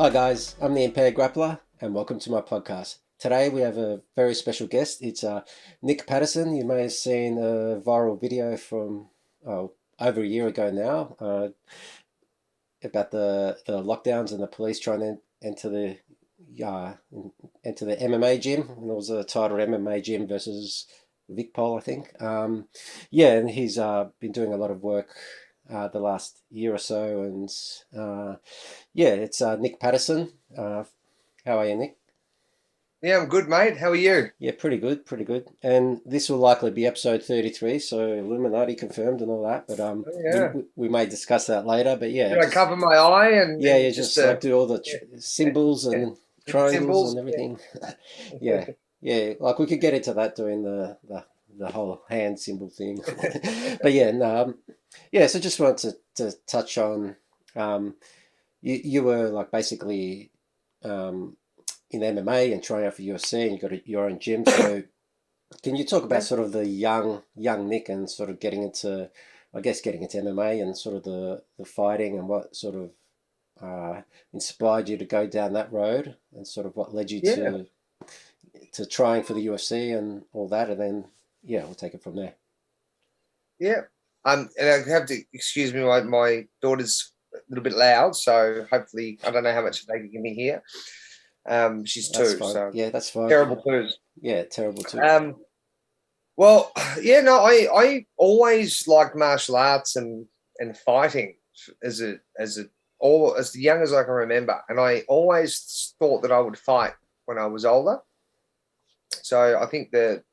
Hi guys, I'm the Impaired Grappler and welcome to my podcast. Today we have a very special guest. It's Nick Patterson. You may have seen a viral video from over a year ago now about the lockdowns and the police trying to uh, enter the MMA gym. And it was a title MMA gym versus Vic Pol, I think. Yeah, and he's been doing a lot of work the last year or so, and yeah, it's Nick Patterson. How are you, Nick? Yeah, I'm good, mate. How are you? Yeah, pretty good, pretty good. And this will likely be episode 33, so Illuminati confirmed and all that. But Oh, we yeah. we may discuss that later. But yeah, Did I just cover my eye yeah, yeah, just just like do all the yeah, symbols yeah. and triangles Symbols? and Yeah. everything. Yeah, yeah, like we could get into that doing the whole hand symbol thing. But yeah, no, yeah. So just wanted to touch on um, you were like basically um, in MMA and trying out for UFC, and you got your own gym. So can you talk about Yeah. sort of the young Nick and sort of getting into, I guess, getting into MMA and sort of the fighting and what sort of inspired you to go down that road and sort of what led you Yeah. to trying for the UFC and all that, and then yeah, we'll take it from there. Yeah. And I have to excuse me, my daughter's a little bit loud, so hopefully I don't know how much they can hear. She's That's two, fine. so Yeah, that's fine. terrible twos. Yeah, terrible too. Um, well, yeah, no, I always liked martial arts and fighting as all as young as I can remember, and I always thought that I would fight when I was older. So I think the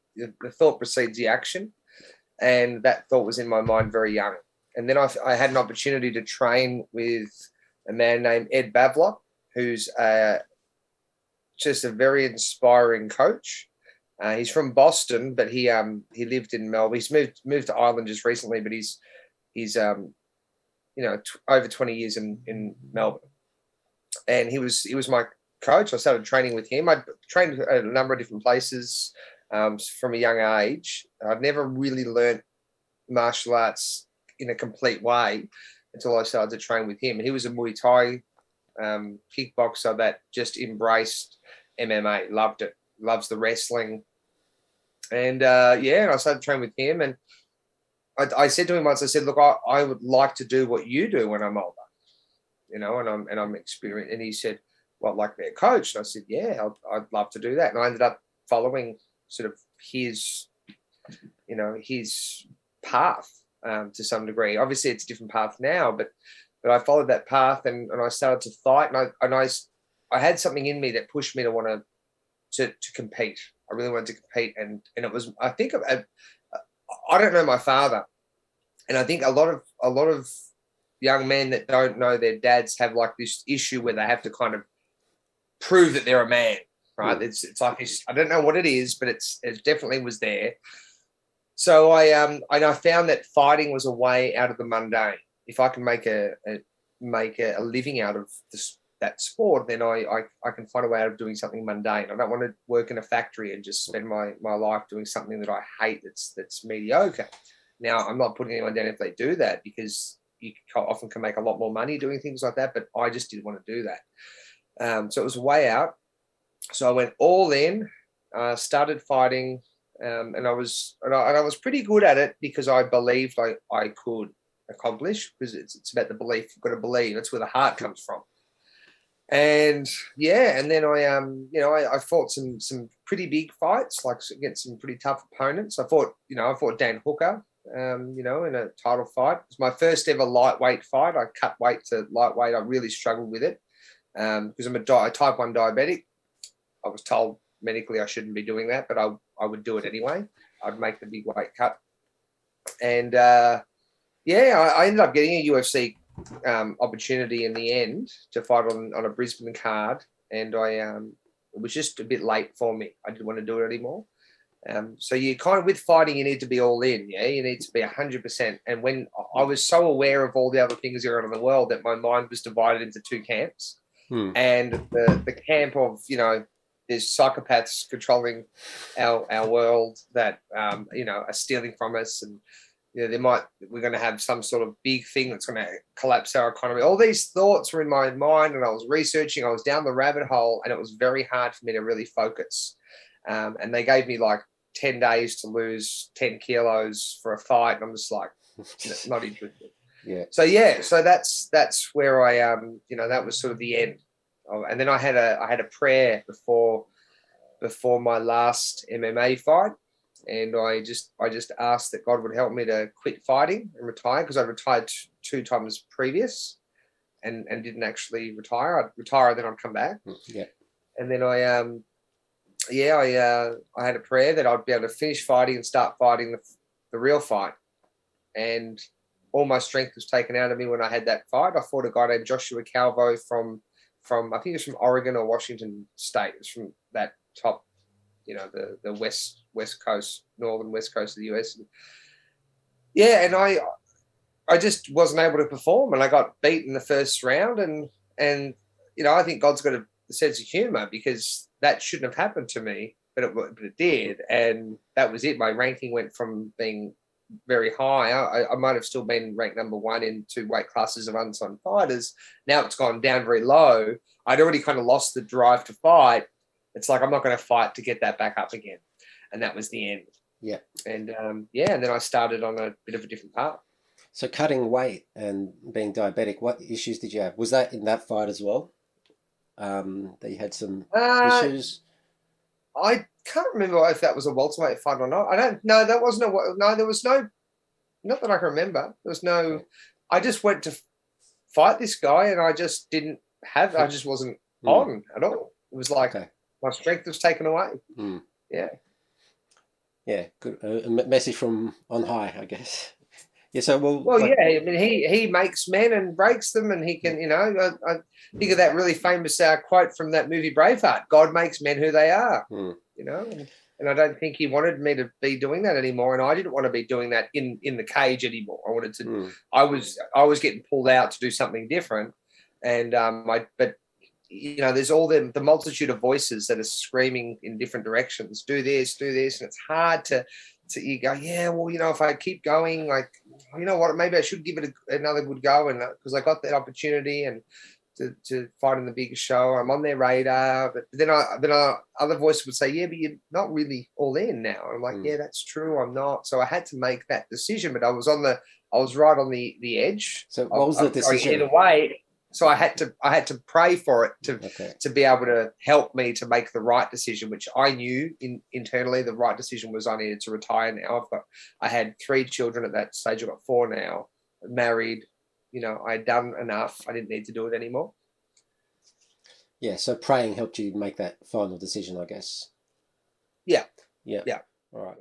thought precedes the action, and that thought was in my mind very young. And then I had an opportunity to train with a man named Ed Bavlock, who's just a very inspiring coach. He's from Boston, but he lived in Melbourne. He's moved to Ireland just recently, but he's over 20 years in Melbourne, and he was my coach. I started training with him. I trained at a number of different places from a young age. I'd never really learned martial arts in a complete way until I started to train with him. And he was a Muay Thai kickboxer that just embraced MMA, loved it, loves the wrestling. And and I started training with him. And I said to him once, I said, look, I would like to do what you do when I'm older, and I'm experienced. And he said, well, like their coach. And I said, yeah, I'd love to do that. And I ended up following sort of his path to some degree. Obviously, it's a different path now, but I followed that path and I started to fight. And I had something in me that pushed me to want to compete. I really wanted to compete, and it was, I think, I don't know my father, and I think a lot of young men that don't know their dads have like this issue where they have to kind of prove that they're a man, right? Mm. It's like this, I don't know what it is, but it definitely was there. So I found that fighting was a way out of the mundane. If I can make a living out of that sport, then I can find a way out of doing something mundane. I don't want to work in a factory and just spend my life doing something that I hate that's mediocre. Now, I'm not putting anyone down if they do that, because you often can make a lot more money doing things like that, but I just didn't want to do that. So it was a way out. So I went all in, started fighting, and I was pretty good at it because I believed I could accomplish, because it's about the belief. You've got to believe. That's where the heart comes from. And yeah, and then I fought some pretty big fights, like against some pretty tough opponents. I fought Dan Hooker, in a title fight. It was my first ever lightweight fight. I cut weight to lightweight. I really struggled with it because I'm a type 1 diabetic. I was told medically I shouldn't be doing that, but I would do it anyway. I'd make the big weight cut. And I ended up getting a UFC opportunity in the end to fight on a Brisbane card. And it was just a bit late for me. I didn't want to do it anymore. So you kind of, with fighting, you need to be all in. Yeah, you need to be 100%. And when I was so aware of all the other things going on in the world, that my mind was divided into two camps. Hmm. And the camp of, there's psychopaths controlling our world that are stealing from us, and we're going to have some sort of big thing that's going to collapse our economy. All these thoughts were in my mind, and I was researching, I was down the rabbit hole, and it was very hard for me to really focus. And they gave me like 10 days to lose 10 kilos for a fight. And I'm just like, not interested. Yeah. So that's where I, that was sort of the end. And then I had a prayer before my last MMA fight. And I just asked that God would help me to quit fighting and retire, because I retired 2 times previous and didn't actually retire. I'd retire, then I'd come back. Yeah. And then I had a prayer that I'd be able to finish fighting and start fighting the real fight. And all my strength was taken out of me when I had that fight. I fought a guy named Joshua Calvo from I think it was from Oregon or Washington State. It was from that top, the west coast, northern west coast of the US. And I just wasn't able to perform, and I got beat in the first round. And I think God's got a sense of humor, because that shouldn't have happened to me, but it did, and that was it. My ranking went from being very high. I might have still been ranked number 1 in 2 weight classes of unsigned fighters. Now it's gone down very low. I'd already kind of lost the drive to fight. It's like, I'm not going to fight to get that back up again. And that was the end. Yeah. And and then I started on a bit of a different path. So cutting weight and being diabetic, what issues did you have? Was that in that fight as well? That you had some issues? I can't remember if that was a welterweight fight or not. I don't know. That wasn't there was no, not that I can remember. There was no, Okay. I just went to fight this guy, and I just wasn't on at all. It was like, Okay. my strength was taken away. Mm. Yeah. Yeah, good. A message from on high, I guess. Yeah, so I mean, he makes men and breaks them, and he can, I think of that really famous quote from that movie Braveheart: God makes men who they are. And I don't think he wanted me to be doing that anymore, and I didn't want to be doing that in the cage anymore. I wanted to. I was getting pulled out to do something different, and there's all the multitude of voices that are screaming in different directions. Do this, and it's hard to you go, yeah, well, if I keep going, like, you know what, maybe I should give it another good go, and because I got that opportunity and to fight in the biggest show, I'm on their radar. But then other voices would say, yeah, but you're not really all in now. And I'm like, yeah, that's true, I'm not. So I had to make that decision, but I was right on the edge. So what was the decision? Either way. So I had to pray for it to be able to help me to make the right decision, which I knew internally the right decision was I needed to retire now. I had 3 children at that stage. I've got 4 now, married. I had done enough. I didn't need to do it anymore. Yeah, so praying helped you make that final decision, I guess. Yeah. Yeah. All right.